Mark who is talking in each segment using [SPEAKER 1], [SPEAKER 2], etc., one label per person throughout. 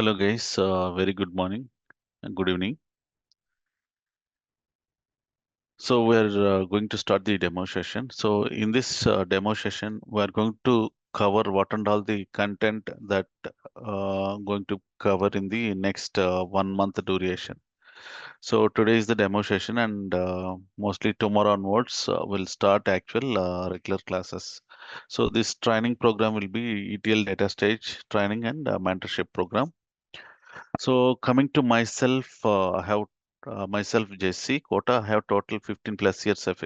[SPEAKER 1] Hello guys, very good morning and good evening. So we're going to start the demo session. So in this demo session, we're going to cover what and all the content that going to cover in the next 1 month duration. So today is the demo session and mostly tomorrow onwards we'll start actual regular classes. So this training program will be ETL data stage training and mentorship program. So coming to myself, I have myself Jesse Kota. I have total 15 plus years of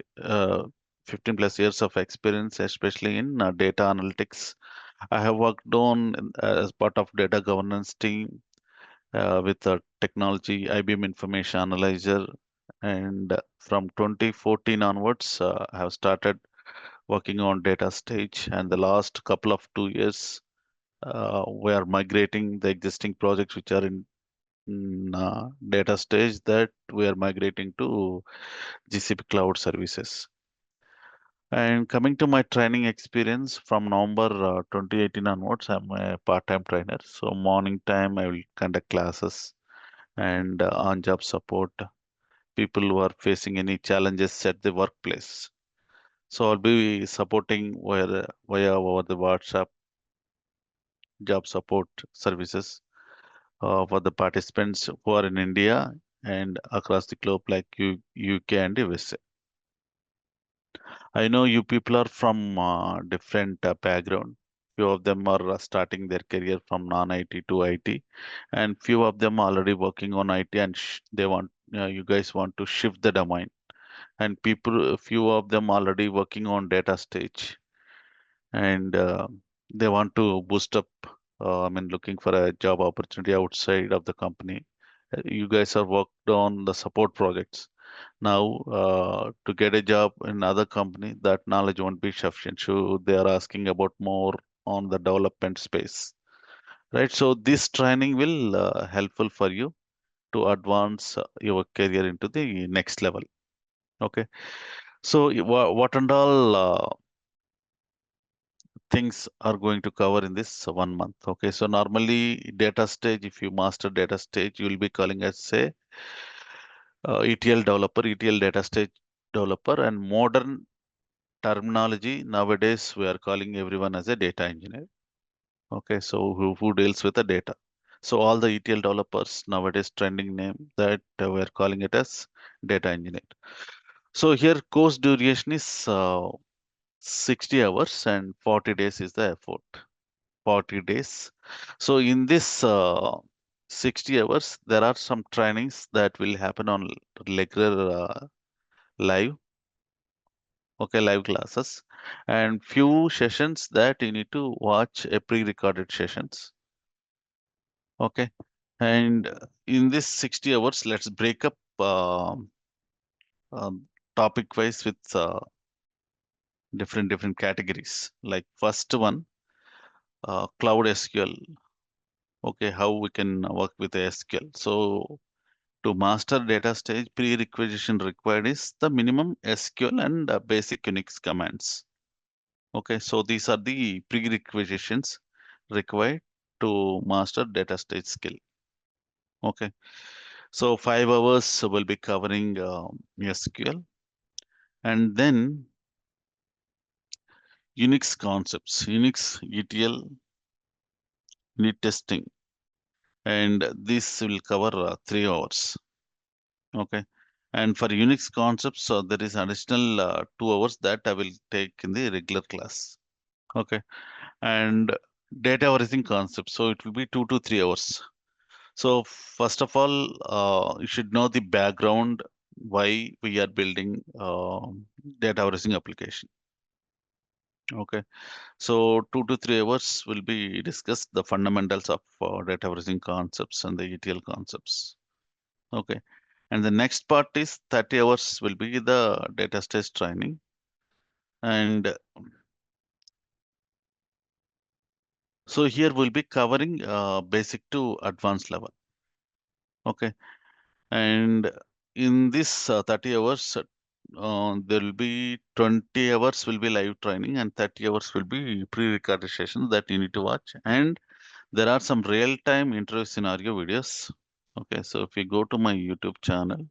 [SPEAKER 1] 15 plus years of experience, especially in data analytics. I have worked on as part of data governance team with technology, IBM Information Analyzer, and from 2014 onwards, I have started working on data stage, and the last couple of 2 years. We are migrating the existing projects which are in data stage that we are migrating to GCP cloud services. And coming to my training experience from November 2018 onwards, I'm a part-time trainer. So morning time, I will conduct classes and on-job support people who are facing any challenges at the workplace. So I'll be supporting via over the WhatsApp job support services for the participants who are in India and across the globe like UK and USA. I know you people are from different background. Few of them are starting their career from non-IT to IT, and few of them are already working on IT and they want you guys want to shift the domain. And few of them already working on data stage and they want to boost up. I mean, looking for a job opportunity outside of the company. You guys are worked on the support projects. Now, to get a job in other company, that knowledge won't be sufficient. So they are asking about more on the development space, right? So this training will helpful for you to advance your career into the next level. Okay. So what and all things are going to cover in this 1 month. Okay. So normally data stage, if you master data stage, you will be calling as say ETL developer, ETL data stage developer, and modern terminology nowadays we are calling everyone as a data engineer. Okay, so who deals with the data? So all the ETL developers nowadays trending name that we are calling it as data engineer. So here course duration is 60 hours and 40 days is the effort. 40 days. So in this 60 hours, there are some trainings that will happen on regular live, okay, live classes, and few sessions that you need to watch a pre-recorded sessions, okay. And in this 60 hours, let's break up topic wise with different categories. Like first one, cloud SQL. Okay, how we can work with SQL. So to master data stage, prerequisition required is the minimum SQL and basic Unix commands. Okay, so these are the prerequisitions required to master data stage skill. Okay, so 5 hours will be covering SQL and then Unix concepts, Unix ETL, unit testing, and this will cover 3 hours. Okay, and for Unix concepts, so there is additional 2 hours that I will take in the regular class. Okay, and data origin concept, so it will be 2 to 3 hours. So first of all, you should know the background why we are building data warehousing application. Okay, so 2 to 3 hours will be discussed the fundamentals of data warehousing concepts and the ETL concepts. Okay, and the next part is 30 hours will be the data stage training, and so here we'll be covering basic to advanced level. Okay, and in this 30 hours, there will be 20 hours will be live training and 30 hours will be pre-recorded sessions that you need to watch. And There are some real-time interview scenario videos. Okay, so if you go to my YouTube channel,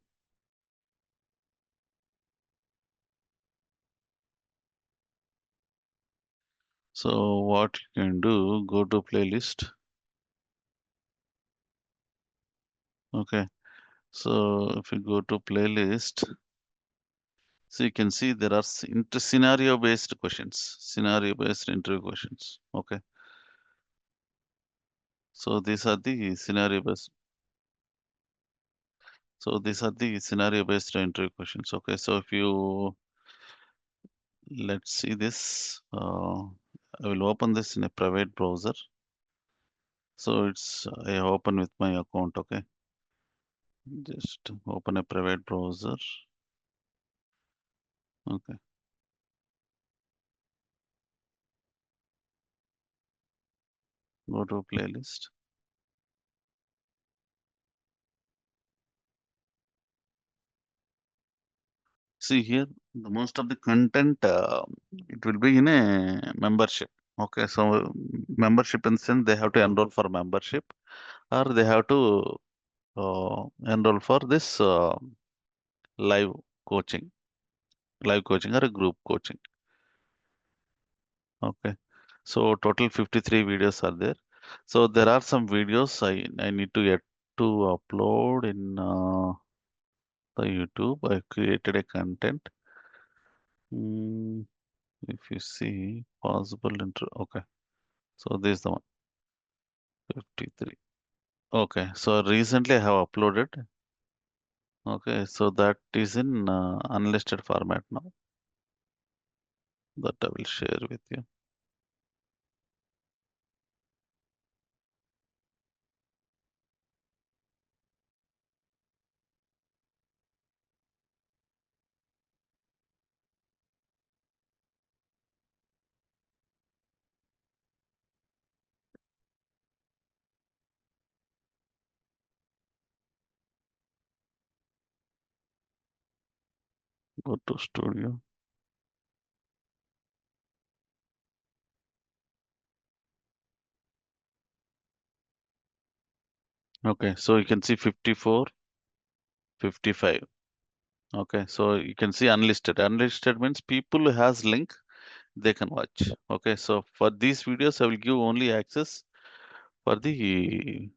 [SPEAKER 1] so what you can do, go to playlist. Okay, so if you go to playlist, so you can see there are scenario-based questions, scenario-based interview questions. Okay, so these are the scenario-based. So these are the scenario-based interview questions. Okay, so if you let's see this. I will open this in a private browser. So it's I open with my account. Okay, just open a private browser. Okay, go to playlist. See here, the most of the content it will be in a membership. Okay, so membership in the sense they have to enroll for membership or they have to enroll for this live coaching, live coaching or a group coaching. Okay, so total 53 videos are there. So there are some videos I need to yet to upload in the YouTube. I created a content. Mm, if you see possible intro, okay. So this is the one 53. Okay, so recently I have uploaded. Okay, so that is in unlisted format now. That I will share with you. Go to studio. Okay, so you can see 54, 55. Okay, so you can see unlisted. Unlisted means people who has link they can watch. Okay, so for these videos, I will give only access for the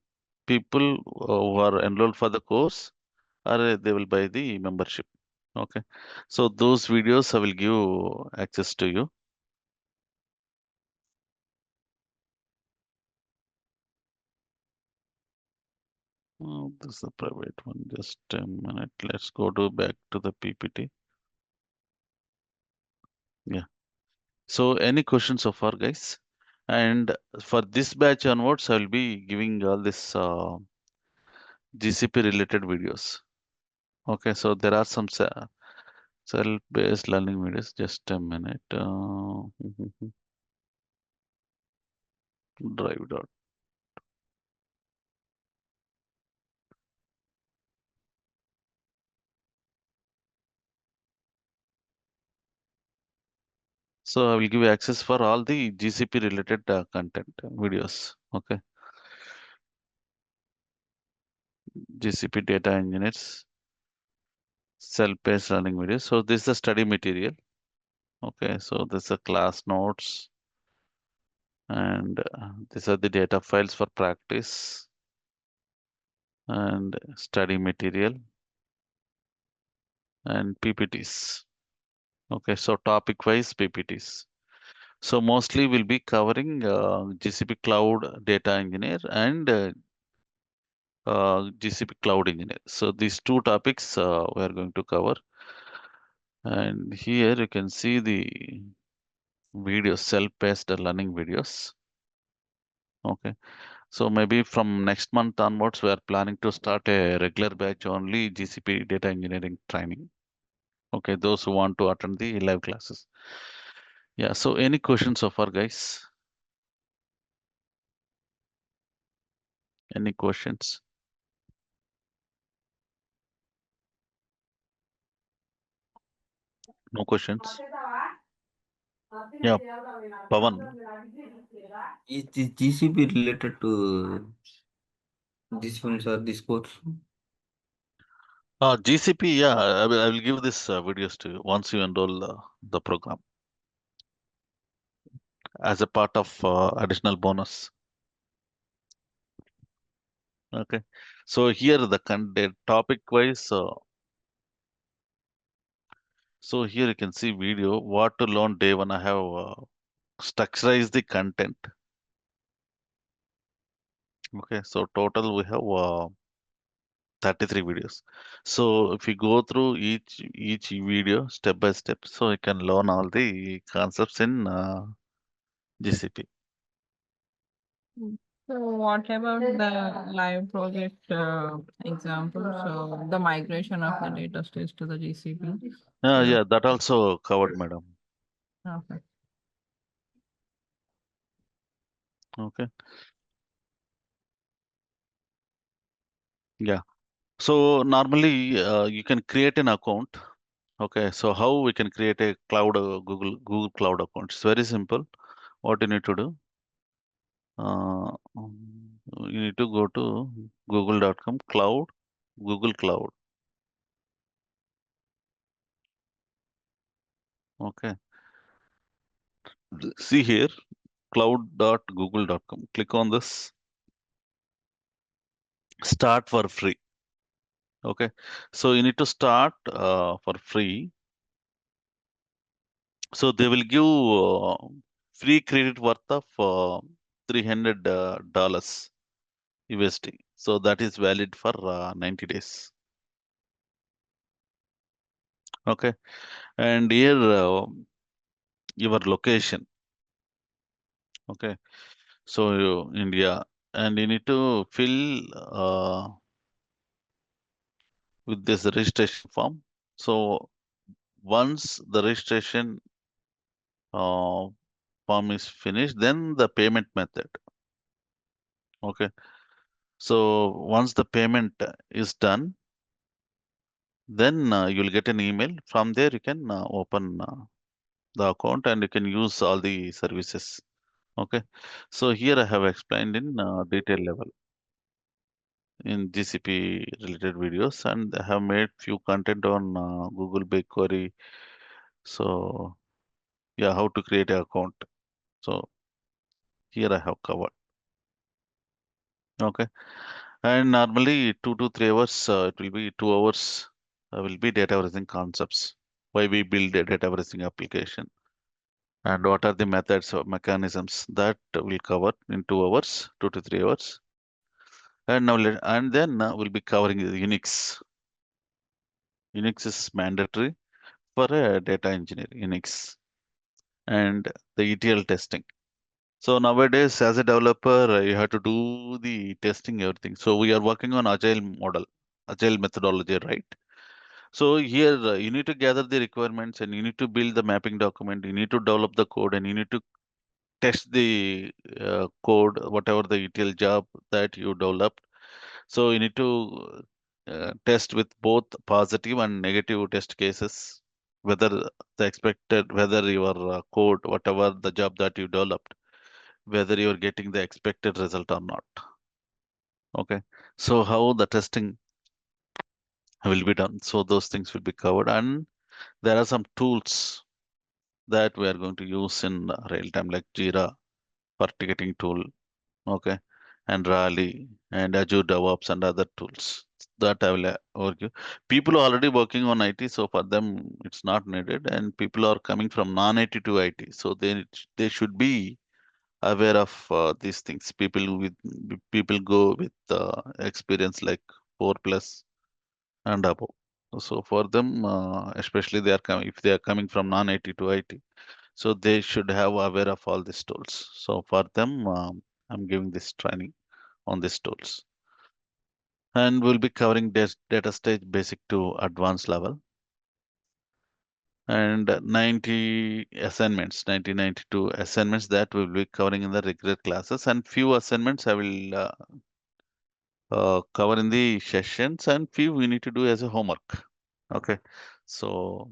[SPEAKER 1] people who are enrolled for the course or they will buy the membership. Okay, so those videos I will give access to you. Oh, this is a private one. Just a minute. Let's go to back to the PPT. Yeah. So any questions so far, guys? And for this batch onwards, I will be giving all this GCP related videos. Okay, so there are some self-based learning videos. Just a minute. Drive dot. So I will give you access for all the GCP related content videos. Okay, GCP data engineers, self-paced learning videos. So this is the study material. Okay, so this is the class notes, and these are the data files for practice and study material and PPTs. Okay, so topic-wise PPTs. So mostly we'll be covering GCP Cloud Data Engineer and GCP Cloud Engineer. So these two topics we are going to cover. And here you can see the videos, self-paced learning videos. Okay. So maybe from next month onwards, we are planning to start a regular batch only GCP data engineering training. Okay, those who want to attend the live classes. Yeah, so any questions so far, guys? Any questions? No questions? Yeah, Pavan.
[SPEAKER 2] Is this GCP related to this ones or this course?
[SPEAKER 1] GCP, yeah, I will give this videos to you once you enroll the program as a part of additional bonus. Okay. So here the topic wise. So here you can see video what to learn day one. I have structurized the content. Okay. So total we have 33 videos. So if you go through each video step by step, so you can learn all the concepts in GCP.
[SPEAKER 3] So what about the live project example? So the migration of the data stage to the GCP. So
[SPEAKER 1] Yeah, that also covered, madam.
[SPEAKER 3] okay.
[SPEAKER 1] Okay. Yeah. So normally you can create an account. Okay. So how we can create a cloud Google Cloud account? It's very simple. What you need to do? You need to go to google.com cloud, Google Cloud. Okay. See here, cloud.google.com. Click on this. Start for free. Okay. So you need to start for free. So they will give free credit worth of $300 USD. So that is valid for 90 days. Okay. And here your location. Okay. So India, and you need to fill with this registration form. So once the registration uh, form is finished, then the payment method. Okay. So once the payment is done, then you'll get an email. From there, you can open the account and you can use all the services. Okay. So here I have explained in detail level in GCP related videos, and I have made few content on Google BigQuery. So yeah, how to create an account. So here I have covered. Okay. And normally 2 to 3 hours, it will be 2 hours, will be data warehousing concepts. Why we build a data warehousing application and what are the methods or mechanisms that will cover in 2 hours, 2 to 3 hours. And now and then we'll be covering the Unix. Unix is mandatory for a data engineer, Unix, and the ETL testing. So nowadays, as a developer, you have to do the testing everything. So we are working on agile model, agile methodology, right? So here you need to gather the requirements and you need to build the mapping document. You need to develop the code and you need to test the code, whatever the ETL job that you developed. So you need to test with both positive and negative test cases, whether whether your code, whatever the job that you developed, whether you're getting the expected result or not. Okay. So how the testing will be done. So those things will be covered. And there are some tools that we are going to use in real time, like Jira for ticketing tool. Okay. And Rally and Azure DevOps and other tools that I will overview. People are already working on IT, so for them it's not needed. And people are coming from non-IT to IT, so they should be aware of these things. People go with experience like 4+ and above. So for them, especially they are coming if they are coming from non-IT to IT, so they should have aware of all these tools. So for them, I'm giving this training on these tools, and we'll be covering data stage basic to advanced level and 92 assignments that we'll be covering in the regular classes, and few assignments I will cover in the sessions, and few we need to do as a homework. Okay, so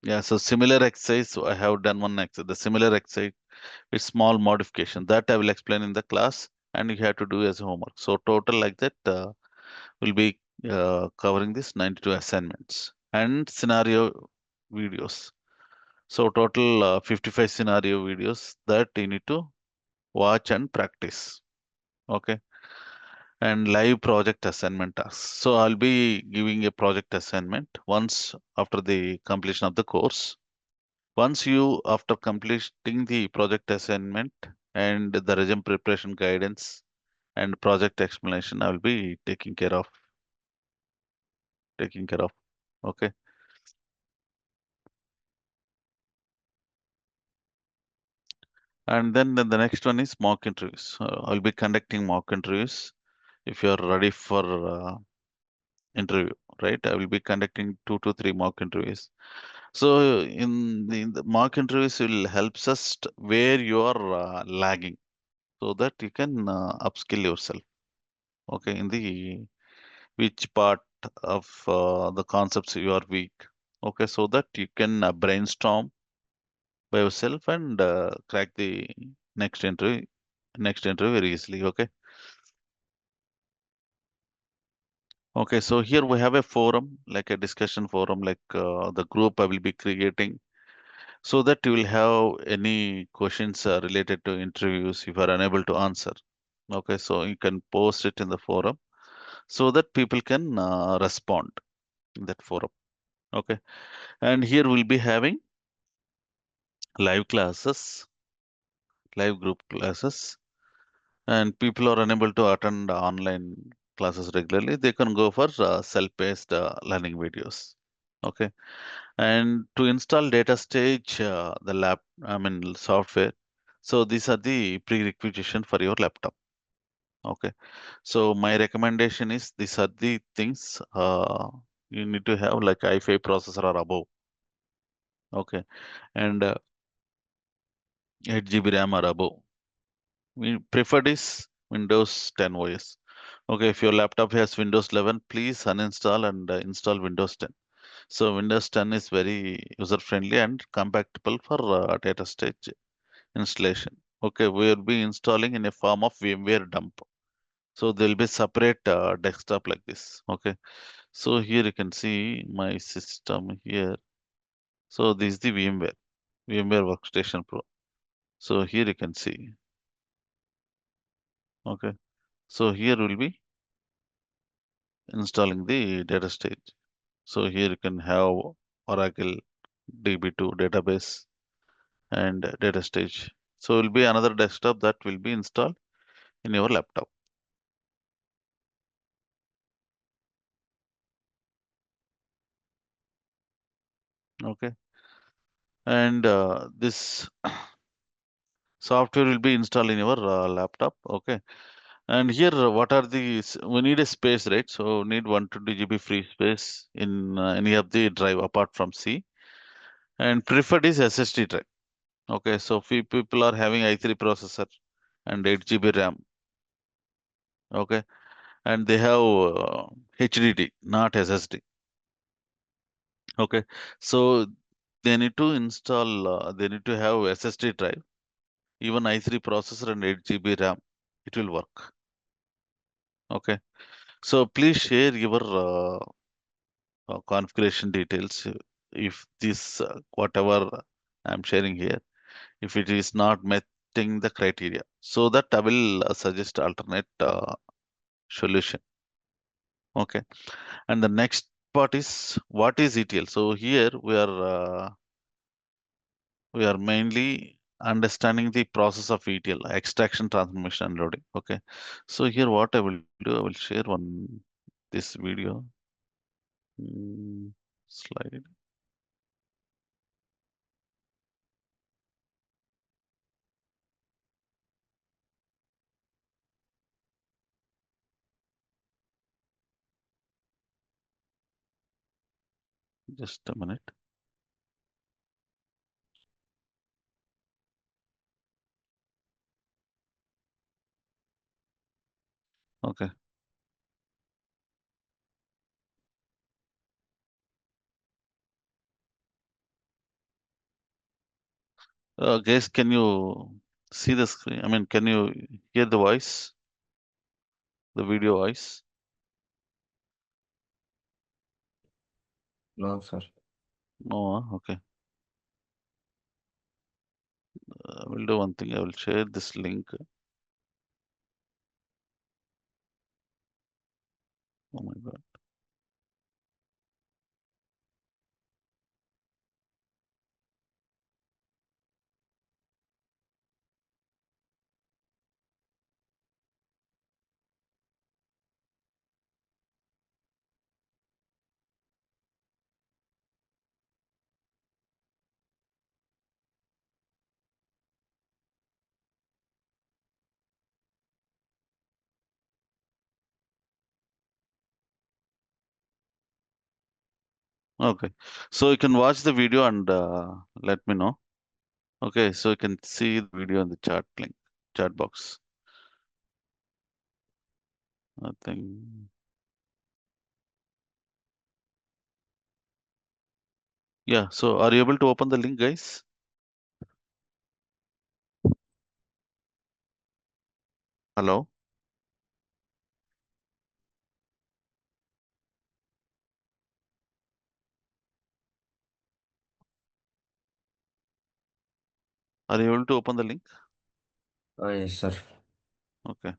[SPEAKER 1] Yeah, so similar exercise, I have done one exercise. The similar exercise with small modification that I will explain in the class, and you have to do as homework. So total like that will be covering this 92 assignments and scenario videos. So total 55 scenario videos that you need to watch and practice. Okay. And live project assignment tasks. So I'll be giving a project assignment once after the completion of the course. Once you, after completing the project assignment and the resume preparation guidance and project explanation, I will be taking care of. Okay. And then the next one is mock interviews. I'll be conducting mock interviews if you're ready for interview, right? I will be conducting 2 to 3 mock interviews. So in the mock interviews will helps us where you are lagging so that you can upskill yourself. Okay, in the which part of the concepts you are weak. Okay, so that you can brainstorm by yourself and crack the next interview next interview very easily. Okay. Okay, so here we have a forum, like a discussion forum, like the group I will be creating so that you will have any questions related to interviews if you are unable to answer. Okay, so you can post it in the forum so that people can respond in that forum. Okay, and here we'll be having live classes, live group classes, and people are unable to attend online classes regularly. They can go for self-paced learning videos. Okay, and to install DataStage, the software. So these are the prerequisition for your laptop. Okay, so my recommendation is these are the things you need to have like i5 processor or above. Okay, and 8 GB RAM or above. We preferred is Windows 10 OS. Okay, if your laptop has Windows 11, please uninstall and install Windows 10. So Windows 10 is very user friendly and compatible for data stage installation. Okay, we'll be installing in a form of VMware dump. So there'll be separate desktop like this. Okay, so here you can see my system here. So this is the VMware Workstation Pro. So here you can see. Okay, so here we'll be installing the data stage. So here you can have Oracle DB2 database and data stage. So will be another desktop that will be installed in your laptop. Okay, and this software will be installed in your laptop. Okay, and here what are we need a space, right? So need 120 GB free space in any of the drive apart from C, and preferred is SSD drive. Okay, so few people are having i3 processor and 8 GB RAM. Okay, and they have HDD, not SSD. Okay, so they need to install, they need to have SSD drive, even i3 processor and 8 GB RAM. It will work. Okay, so please share your configuration details if this whatever I'm sharing here, if it is not meeting the criteria, so that I will suggest alternate solution. Okay, and the next part is what is ETL. So here we are mainly understanding the process of ETL, extraction, transformation, and loading. Okay, so here what I will do, I will share this video slide. Just a minute. Okay. Guys, can you see the screen? I mean, can you hear the voice, the video voice?
[SPEAKER 2] No, sir.
[SPEAKER 1] No, okay. We'll do one thing. I will share this link. Oh my God. Okay. So you can watch the video and let me know. Okay. So you can see the video in the chat link, chat box. I think. Yeah. So are you able to open the link, guys? Hello? Are you able to open the link?
[SPEAKER 2] Oh, yes, sir.
[SPEAKER 1] Okay.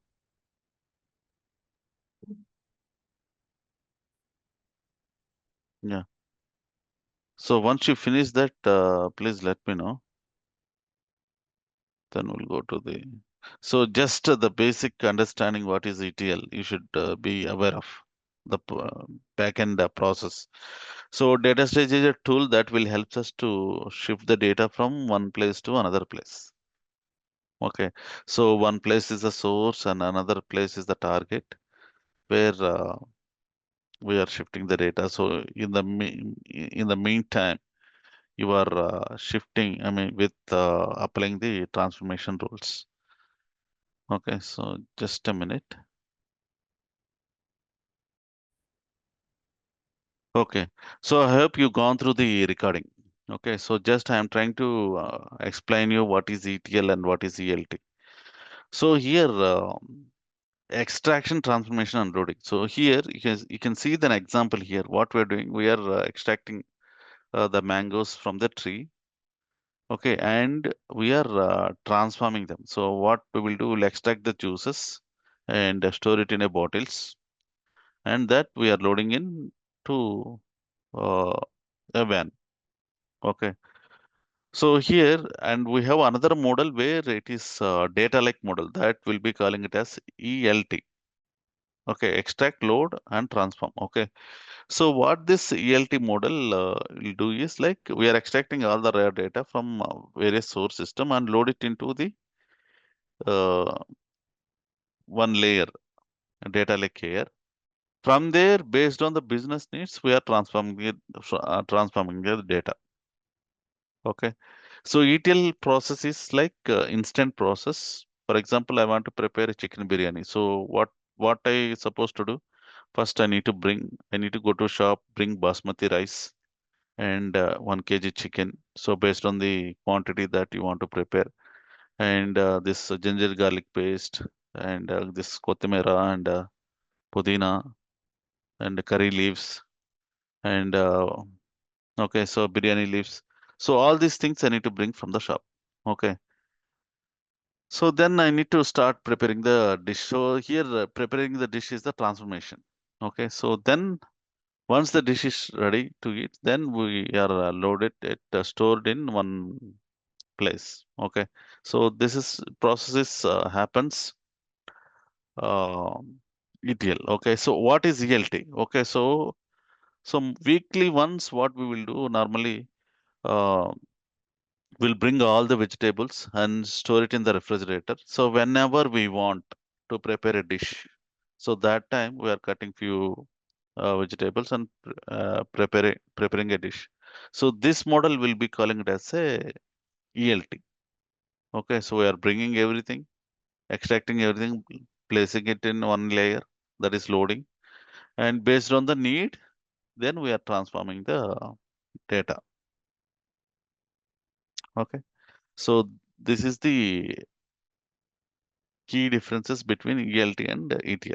[SPEAKER 1] Yeah. So once you finish that, please let me know. Then we'll go to the. So just the basic understanding what is ETL, you should be aware of the backend process. So DataStage is a tool that will help us to shift the data from one place to another place. Okay. So one place is the source and another place is the target where we are shifting the data. So in the meantime, you are shifting, I mean, with applying the transformation rules. Okay, so just a minute. Okay, so I hope you gone through the recording. Okay, so just I am trying to explain you what is ETL and what is ELT. So here, extraction, transformation, and loading. So here you can see the example here. What we're doing, we are extracting the mangoes from the tree. Okay, and we are transforming them. So what we will do, we'll extract the juices and store it in a bottles, and that we are loading in to uh, a van. Okay. So here, and we have another model where it is data lake model that will be calling it as ELT. Okay, extract, load, and transform. Okay. So what this ELT model will do is like we are extracting all the raw data from various source system and load it into the uh, one layer, data lake here. From there, based on the business needs, we are transforming the data. Okay. So ETL process is like instant process. For example, I want to prepare a chicken biryani. So what I supposed to do? First, I need to go to shop, bring basmati rice and 1 kg chicken. So based on the quantity that you want to prepare, and this ginger garlic paste, and this kotimera and pudina and curry leaves, and okay, so biryani leaves. So all these things I need to bring from the shop. Okay. So then I need to start preparing the dish. So here, preparing the dish is the transformation. Okay. So then once the dish is ready to eat, then we are loaded it, stored in one place. Okay. So this is processes happens ETL. Okay. So what is ELT? Okay. So weekly once what we will do normally, uh, we'll bring all the vegetables and store it in the refrigerator. So whenever we want to prepare a dish, so that time we are cutting few vegetables and preparing a dish. So this model will be calling it as a ELT. Okay, so we are bringing everything, extracting everything, placing it in one layer, that is loading, and based on the need, then we are transforming the data. Okay. So this is the key differences between ELT and ETL.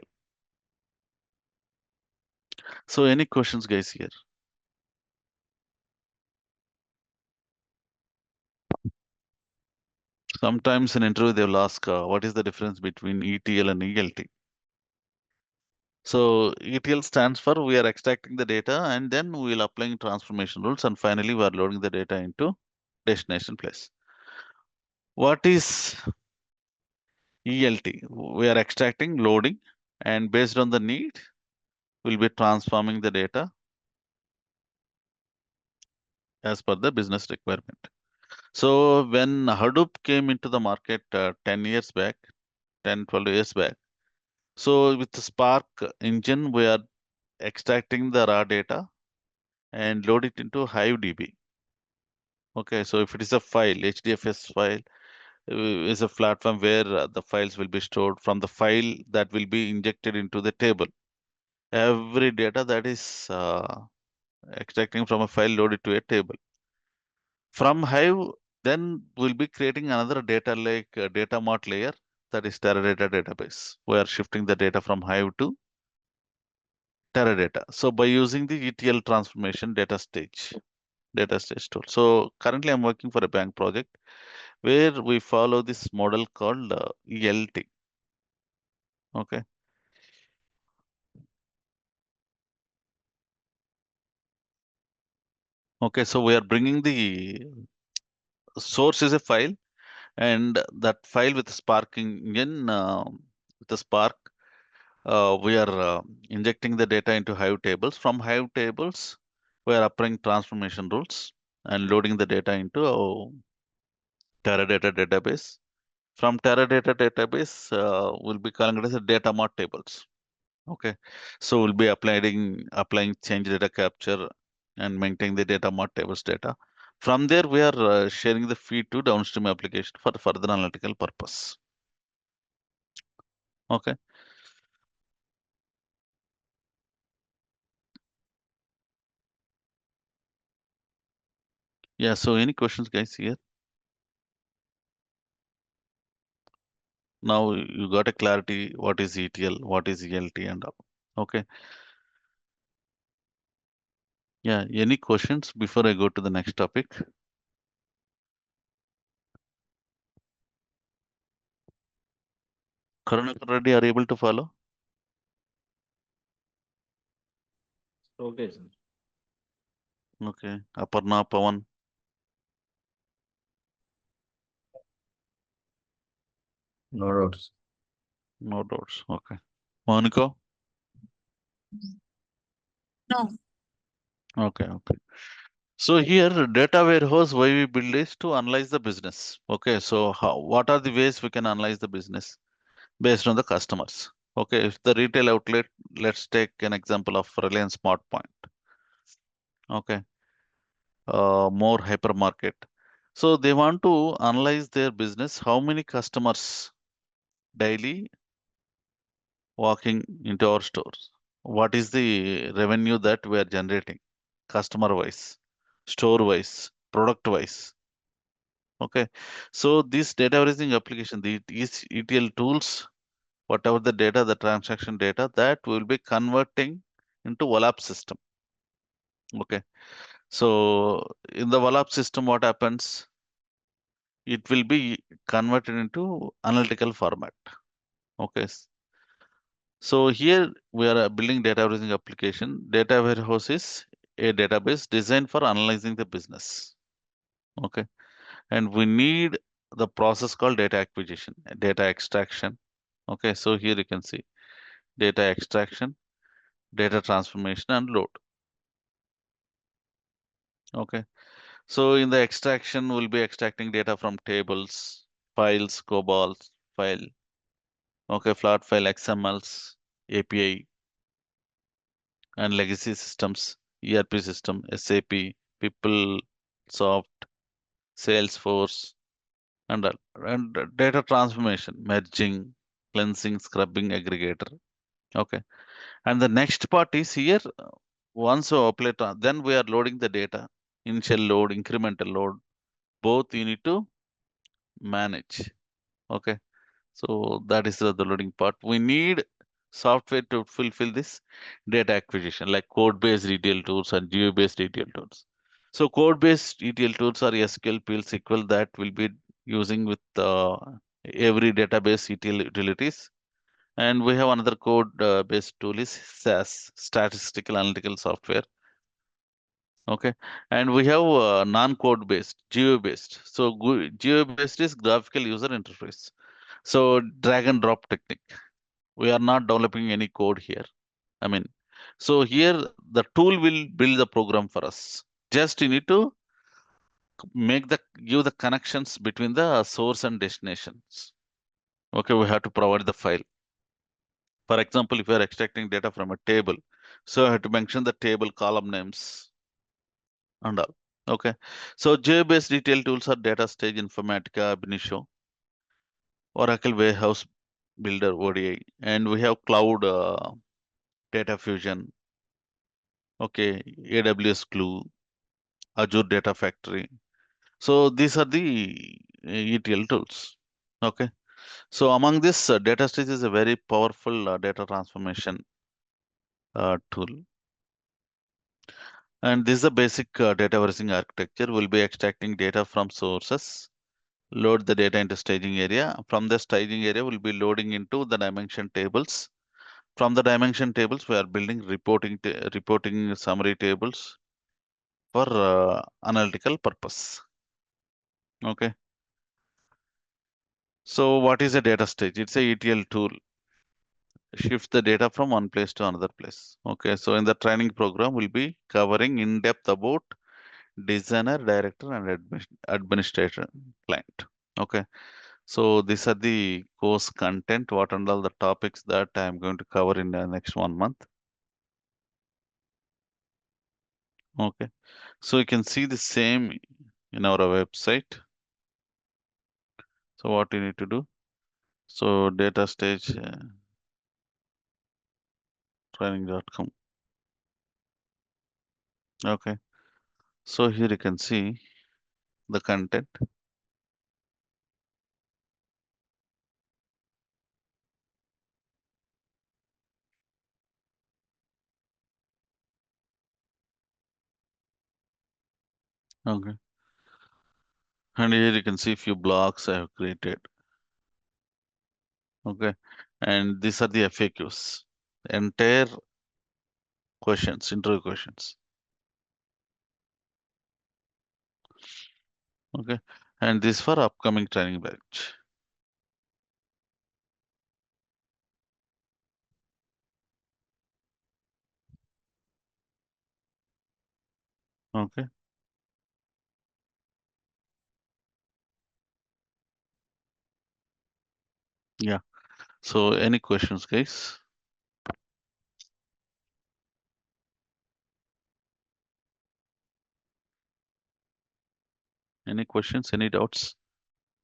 [SPEAKER 1] So any questions, guys, here? Sometimes in interview they'll ask, what is the difference between ETL and ELT? So ETL stands for we are extracting the data and then we will applying transformation rules and finally we are loading the data into destination place. What is ELT? We are extracting, loading, and based on the need, we'll be transforming the data as per the business requirement. So when Hadoop came into the market 10 years back, 10, 12 years back, so with the Spark engine, we are extracting the raw data and load it into HiveDB. Okay, so if it is a file, HDFS file is a platform where the files will be stored from the file that will be injected into the table. Every data that is extracting from a file loaded to a table. From Hive, then we'll be creating another data lake, data mart layer, that is Teradata database. We are shifting the data from Hive to Teradata. So by using the ETL transformation DataStage tool. So currently I'm working for a bank project where we follow this model called ELT. Okay. Okay, so we are bringing the source is a file and that file with the Spark engine, with the Spark, we are injecting the data into Hive tables. From Hive tables, we are applying transformation rules and loading the data into our Teradata database. From Teradata database, we'll be calling it as a data mart tables. Okay, so we'll be applying change data capture and maintaining the data mart tables data. From there, we are sharing the feed to downstream application for further analytical purpose. Okay. Yeah. So any questions, guys, here? Now you got a clarity what is ETL, what is ELT and all. Okay. Yeah. Any questions before I go to the next topic? Karunakar Reddy, are you able to follow?
[SPEAKER 2] Okay, sir.
[SPEAKER 1] Okay. Aparna, Pawan,
[SPEAKER 2] No doubts.
[SPEAKER 1] no doubts. Okay. Monica?
[SPEAKER 3] No.
[SPEAKER 1] Okay. Okay. So here data warehouse why we build is to analyze the business. Okay. So what are the ways we can analyze the business based on the customers? Okay. If the retail outlet, let's take an example of Reliance Smart Point. Okay. More hypermarket. So they want to analyze their business, how many customers daily walking into our stores? What is the revenue that we are generating, customer wise, store wise, product wise? Okay. So this data warehousing application, these ETL tools, whatever the data, the transaction data, that will be converting into OLAP system. Okay. So in the OLAP system, what happens? It will be converted into analytical format. Okay. So here we are building data warehousing application. Data warehouse is a database designed for analyzing the business. Okay. And we need the process called data acquisition, data extraction. Okay. So here you can see data extraction, data transformation and load. Okay. So in the extraction, we'll be extracting data from tables, files, COBOL file, okay, flat file, XMLs, API, and legacy systems, ERP system, SAP, PeopleSoft, Salesforce, and data transformation, merging, cleansing, scrubbing, aggregator. Okay. And the next part is here, once we apply, then we are loading the data, initial load, incremental load, both you need to manage. Okay, so that is the loading part. We need software to fulfill this data acquisition, like code-based ETL tools and geo-based ETL tools. So code-based ETL tools are SQL, PL, SQL that will be using with every database ETL utilities. And we have another code-based tool is SAS, statistical analytical software. Okay, and we have non-code based, geo-based. So geo-based is graphical user interface. So drag and drop technique. We are not developing any code here. I mean, so here the tool will build the program for us. Just you need to give the connections between the source and destinations. Okay, we have to provide the file. For example, if you are extracting data from a table, so I have to mention the table column names and all. Okay, so J-based ETL tools are DataStage, Informatica, Benicio, Oracle Warehouse Builder ODI, and we have Cloud Data Fusion, okay, AWS Glue, Azure Data Factory. So these are the ETL tools. Okay, so among this, DataStage is a very powerful data transformation tool, and this is the basic data warehousing architecture. We'll be extracting data from sources, load the data into staging area. From the staging area, we'll be loading into the dimension tables. From the dimension tables, we are building reporting summary tables for analytical purpose. Okay. So what is a data stage? It's a ETL tool. Shift the data from one place to another place. Okay. So in the training program, we'll be covering in depth about designer, director, and administrator client. Okay. So these are the course content, what and all the topics that I am going to cover in the next 1 month. Okay. So you can see the same in our website. So what you need to do? So data stage training.com. Okay. So here you can see the content. Okay. And here you can see few blocks I have created. Okay. And these are the FAQs. Entire questions, interview questions. Okay. And this for upcoming training batch. Okay. Yeah. So any questions, guys? Any questions? Any doubts?